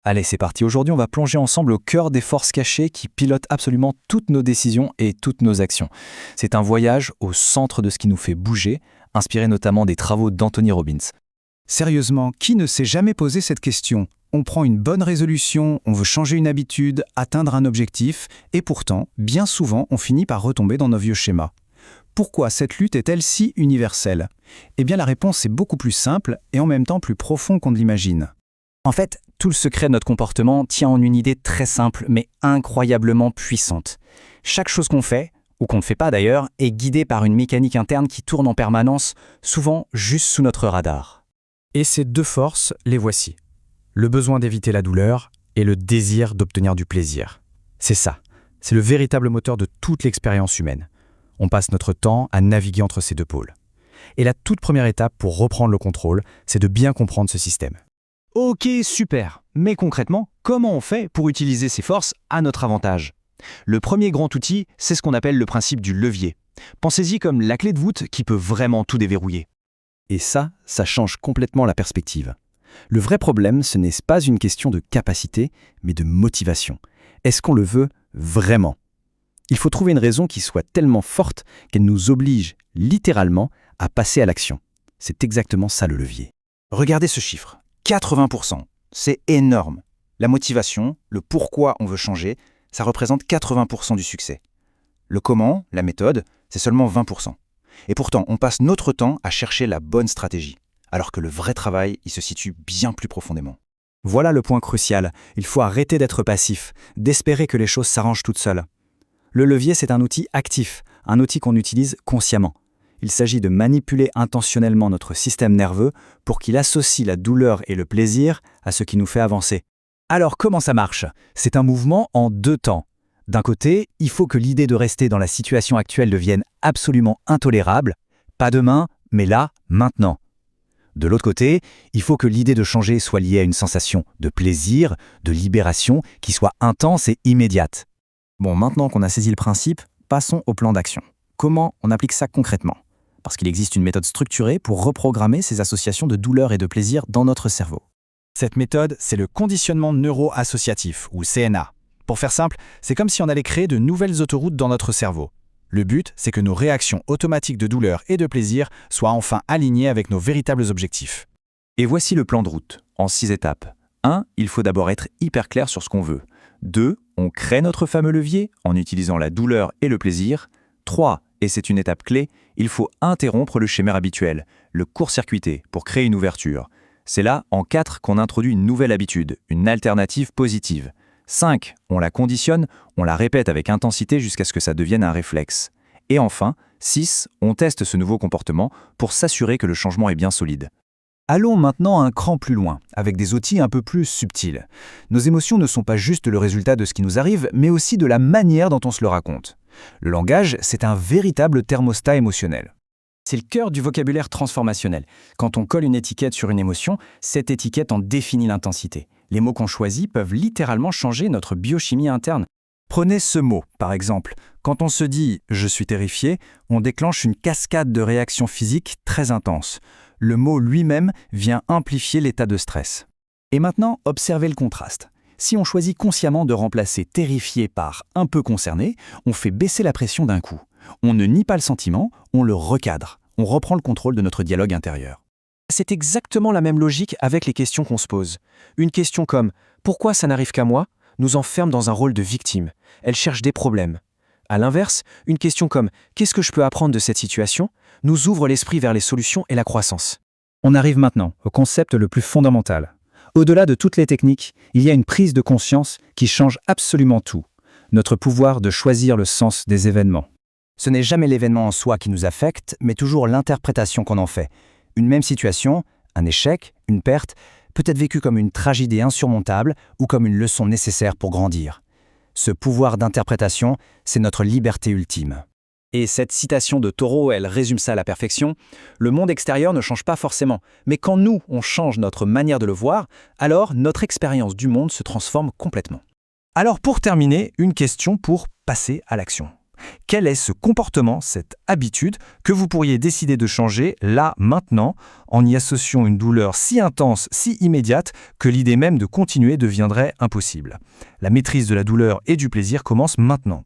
Allez, c'est parti. Aujourd'hui, on va plonger ensemble au cœur des forces cachées qui pilotent absolument toutes nos décisions et toutes nos actions. C'est un voyage au centre de ce qui nous fait bouger, inspiré notamment des travaux d'Anthony Robbins. Sérieusement, qui ne s'est jamais posé cette question? On prend une bonne résolution, on veut changer une habitude, atteindre un objectif, et pourtant, bien souvent, on finit par retomber dans nos vieux schémas. Pourquoi cette lutte est-elle si universelle? Eh bien, la réponse est beaucoup plus simple et en même temps plus profonde qu'on ne l'imagine. En fait, tout le secret de notre comportement tient en une idée très simple mais incroyablement puissante. Chaque chose qu'on fait, ou qu'on ne fait pas d'ailleurs, est guidée par une mécanique interne qui tourne en permanence, souvent juste sous notre radar. Et ces deux forces, les voici. Le besoin d'éviter la douleur et le désir d'obtenir du plaisir. C'est ça, c'est le véritable moteur de toute l'expérience humaine. On passe notre temps à naviguer entre ces deux pôles. Et la toute première étape pour reprendre le contrôle, c'est de bien comprendre ce système. Ok, super. Mais concrètement, comment on fait pour utiliser ces forces à notre avantage? Le premier grand outil, c'est ce qu'on appelle le principe du levier. Pensez-y comme la clé de voûte qui peut vraiment tout déverrouiller. Et ça change complètement la perspective. Le vrai problème, ce n'est pas une question de capacité, mais de motivation. Est-ce qu'on le veut vraiment? Il faut trouver une raison qui soit tellement forte qu'elle nous oblige, littéralement, à passer à l'action. C'est exactement ça le levier. Regardez ce chiffre, 80%. C'est énorme. La motivation, le pourquoi on veut changer, ça représente 80% du succès. Le comment, la méthode, c'est seulement 20%. Et pourtant, on passe notre temps à chercher la bonne stratégie, alors que le vrai travail, il se situe bien plus profondément. Voilà le point crucial. Il faut arrêter d'être passif, d'espérer que les choses s'arrangent toutes seules. Le levier, c'est un outil actif, un outil qu'on utilise consciemment. Il s'agit de manipuler intentionnellement notre système nerveux pour qu'il associe la douleur et le plaisir à ce qui nous fait avancer. Alors comment ça marche? C'est un mouvement en deux temps. D'un côté, il faut que l'idée de rester dans la situation actuelle devienne absolument intolérable, pas demain, mais là, maintenant. De l'autre côté, il faut que l'idée de changer soit liée à une sensation de plaisir, de libération, qui soit intense et immédiate. Bon, maintenant qu'on a saisi le principe, passons au plan d'action. Comment on applique ça concrètement? Parce qu'il existe une méthode structurée pour reprogrammer ces associations de douleur et de plaisir dans notre cerveau. Cette méthode, c'est le conditionnement neuro-associatif, ou CNA. Pour faire simple, c'est comme si on allait créer de nouvelles autoroutes dans notre cerveau. Le but, c'est que nos réactions automatiques de douleur et de plaisir soient enfin alignées avec nos véritables objectifs. Et voici le plan de route, en 6 étapes. 1. Il faut d'abord être hyper clair sur ce qu'on veut. 2. On crée notre fameux levier en utilisant la douleur et le plaisir. 3. Et c'est une étape clé, il faut interrompre le schéma habituel, le court-circuiter, pour créer une ouverture. C'est là, en 4, qu'on introduit une nouvelle habitude, une alternative positive. 5. On la conditionne, on la répète avec intensité jusqu'à ce que ça devienne un réflexe. Et enfin, 6. On teste ce nouveau comportement pour s'assurer que le changement est bien solide. Allons maintenant un cran plus loin, avec des outils un peu plus subtils. Nos émotions ne sont pas juste le résultat de ce qui nous arrive, mais aussi de la manière dont on se le raconte. Le langage, c'est un véritable thermostat émotionnel. C'est le cœur du vocabulaire transformationnel. Quand on colle une étiquette sur une émotion, cette étiquette en définit l'intensité. Les mots qu'on choisit peuvent littéralement changer notre biochimie interne. Prenez ce mot, par exemple. Quand on se dit « je suis terrifié », on déclenche une cascade de réactions physiques très intenses. Le mot lui-même vient amplifier l'état de stress. Et maintenant, observez le contraste. Si on choisit consciemment de remplacer « terrifié » par « un peu concerné », on fait baisser la pression d'un coup. On ne nie pas le sentiment, on le recadre. On reprend le contrôle de notre dialogue intérieur. C'est exactement la même logique avec les questions qu'on se pose. Une question comme « Pourquoi ça n'arrive qu'à moi ?» nous enferme dans un rôle de victime. Elle cherche des problèmes. À l'inverse, une question comme « Qu'est-ce que je peux apprendre de cette situation ?» nous ouvre l'esprit vers les solutions et la croissance. On arrive maintenant au concept le plus fondamental. Au-delà de toutes les techniques, il y a une prise de conscience qui change absolument tout. Notre pouvoir de choisir le sens des événements. Ce n'est jamais l'événement en soi qui nous affecte, mais toujours l'interprétation qu'on en fait. Une même situation, un échec, une perte, peut être vécue comme une tragédie insurmontable ou comme une leçon nécessaire pour grandir. Ce pouvoir d'interprétation, c'est notre liberté ultime. Et cette citation de Thoreau, elle résume ça à la perfection. Le monde extérieur ne change pas forcément, mais quand nous, on change notre manière de le voir, alors notre expérience du monde se transforme complètement. Alors pour terminer, une question pour passer à l'action. Quel est ce comportement, cette habitude que vous pourriez décider de changer là, maintenant, en y associant une douleur si intense, si immédiate, que l'idée même de continuer deviendrait impossible? La maîtrise de la douleur et du plaisir commence maintenant.